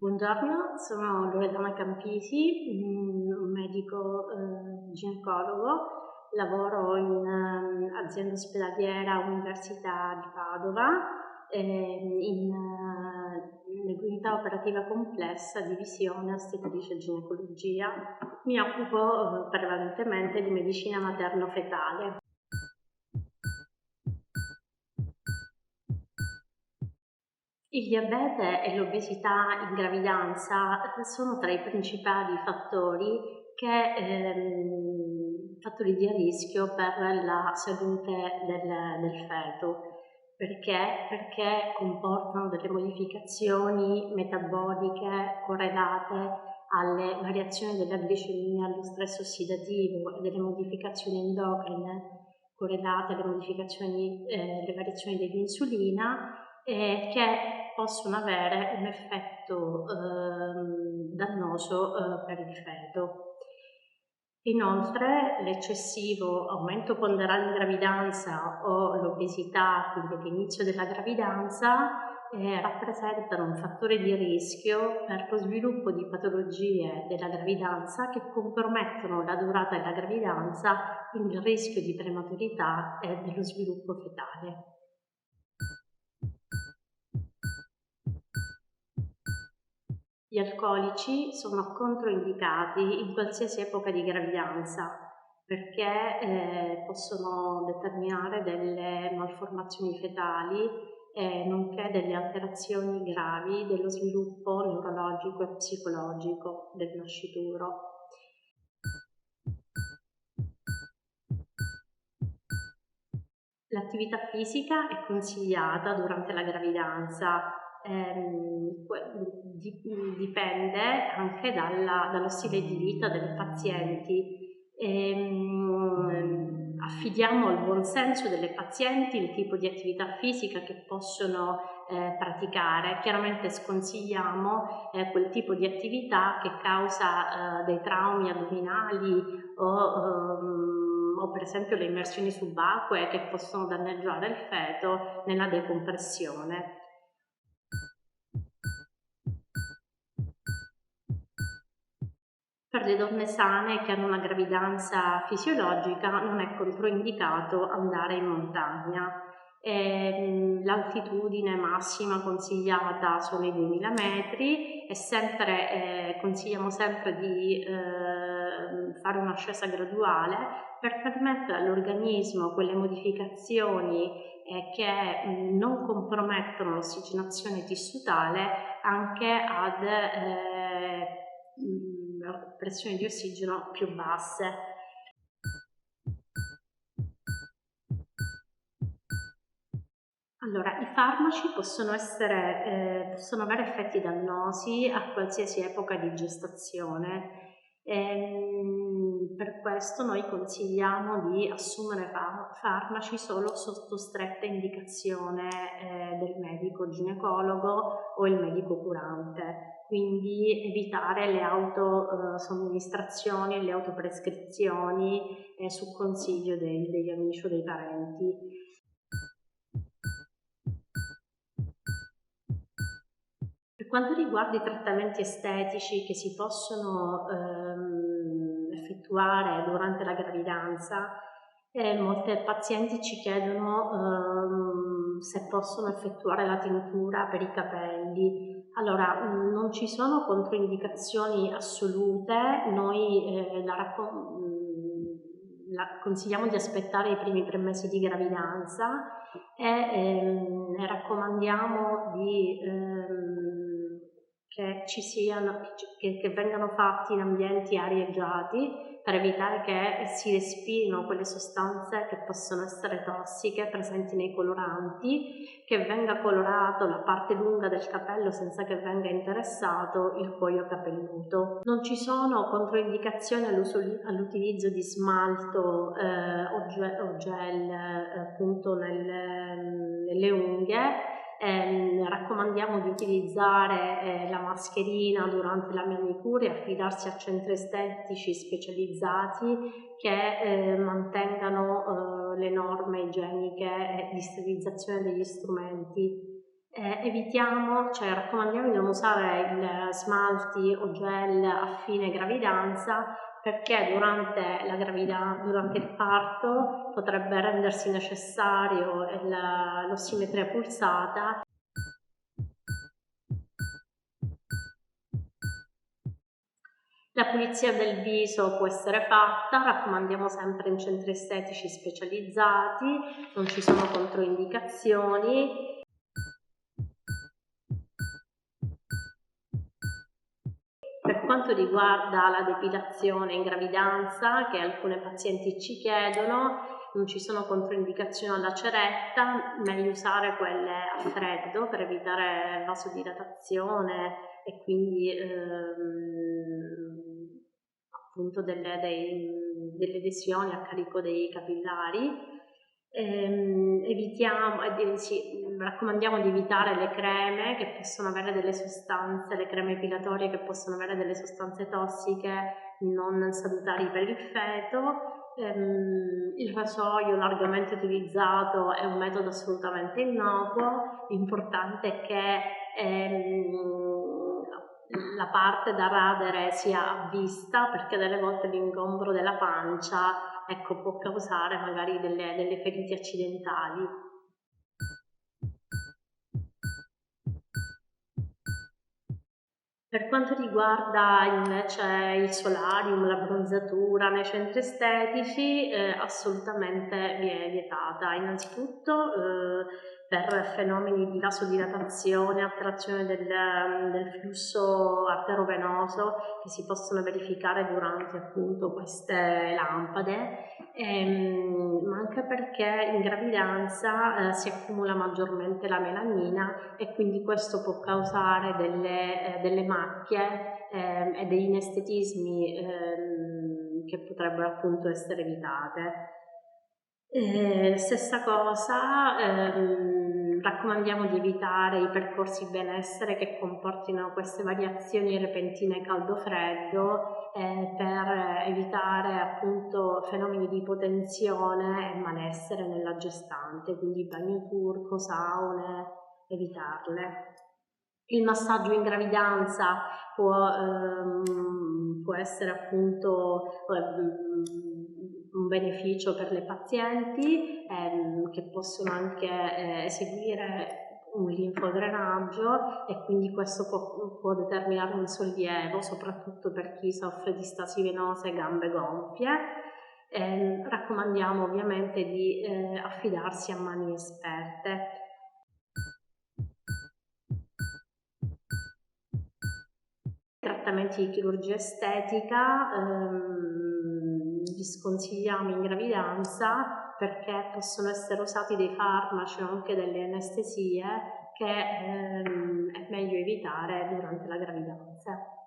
Buongiorno, sono Loredana Campisi, un medico ginecologo, lavoro in azienda ospedaliera Università di Padova, nell'unità operativa complessa divisione ostetricia e ginecologia. Mi occupo prevalentemente di medicina materno-fetale. Il diabete e l'obesità in gravidanza sono tra i principali fattori di rischio per la salute del feto. Perché? Perché comportano delle modificazioni metaboliche correlate alle variazioni della glicemia, allo stress ossidativo e delle modificazioni endocrine correlate alle alle variazioni dell'insulina che possono avere un effetto dannoso per il feto. Inoltre l'eccessivo aumento ponderale in gravidanza o l'obesità, quindi all'inizio della gravidanza, rappresentano un fattore di rischio per lo sviluppo di patologie della gravidanza che compromettono la durata della gravidanza, quindi il rischio di prematurità e dello sviluppo fetale. Gli alcolici sono controindicati in qualsiasi epoca di gravidanza perché possono determinare delle malformazioni fetali nonché delle alterazioni gravi dello sviluppo neurologico e psicologico del nascituro. L'attività fisica è consigliata durante la gravidanza, dipende anche dallo stile di vita delle pazienti. Affidiamo al buon senso delle pazienti il tipo di attività fisica che possono praticare. Chiaramente sconsigliamo quel tipo di attività che causa dei traumi addominali o per esempio le immersioni subacquee che possono danneggiare il feto nella decompressione. Per le donne sane che hanno una gravidanza fisiologica non è controindicato andare in montagna. L'altitudine massima consigliata sono i 2000 metri e consigliamo sempre di fare un'ascesa graduale per permettere all'organismo quelle modificazioni che non compromettono l'ossigenazione tissutale anche ad pressioni di ossigeno più basse. Allora, i farmaci possono avere effetti dannosi a qualsiasi epoca di gestazione. Per questo noi consigliamo di assumere farmaci solo sotto stretta indicazione del medico ginecologo o il medico curante, quindi evitare le somministrazioni, le autoprescrizioni su consiglio degli amici o dei parenti. Per quanto riguarda i trattamenti estetici che si possono effettuare durante la gravidanza, molte pazienti ci chiedono se possono effettuare la tintura per i capelli. Allora, non ci sono controindicazioni assolute, noi consigliamo di aspettare i primi 3 mesi di gravidanza e raccomandiamo che vengano fatti in ambienti arieggiati per evitare che si respirino quelle sostanze che possono essere tossiche presenti nei coloranti, che venga colorato la parte lunga del capello senza che venga interessato il cuoio capelluto. Non ci sono controindicazioni all'utilizzo di smalto o gel appunto nelle unghie. Raccomandiamo di utilizzare la mascherina durante la manicure e affidarsi a centri estetici specializzati che mantengano le norme igieniche e di sterilizzazione degli strumenti. Evitiamo, cioè raccomandiamo di non usare smalti o gel a fine gravidanza, perché durante il parto potrebbe rendersi necessario l'ossimetria pulsata. La pulizia del viso può essere fatta, raccomandiamo sempre in centri estetici specializzati, non ci sono controindicazioni. Per quanto riguarda la depilazione in gravidanza, che alcune pazienti ci chiedono, non ci sono controindicazioni alla ceretta, meglio usare quelle a freddo per evitare vasodilatazione e quindi appunto delle lesioni a carico dei capillari. Raccomandiamo di evitare le creme che possono avere delle sostanze, le creme epilatorie che possono avere delle sostanze tossiche non salutari per il feto. Il rasoio largamente utilizzato è un metodo assolutamente innocuo, l'importante è che la parte da radere sia a vista, perché delle volte l'ingombro della pancia, ecco, può causare magari delle ferite accidentali. Per quanto riguarda invece il solarium, la bronzatura nei centri estetici, assolutamente vietata. Innanzitutto per fenomeni di vasodilatazione, alterazione del flusso arterovenoso che si possono verificare durante appunto queste lampade, ma anche perché in gravidanza si accumula maggiormente la melanina e quindi questo può causare delle macchie e degli inestetismi che potrebbero appunto essere evitate. Stessa cosa, raccomandiamo di evitare i percorsi benessere che comportino queste variazioni repentine caldo-freddo per evitare appunto fenomeni di ipotensione e malessere nella gestante, quindi bagno turco, saune, evitarle. Il massaggio in gravidanza può essere appunto un beneficio per le pazienti che possono anche eseguire un linfodrenaggio e quindi questo può determinare un sollievo, soprattutto per chi soffre di stasi venose e gambe gonfie. Raccomandiamo ovviamente di affidarsi a mani esperte. Trattamenti di chirurgia estetica li sconsigliamo in gravidanza perché possono essere usati dei farmaci o anche delle anestesie che è meglio evitare durante la gravidanza.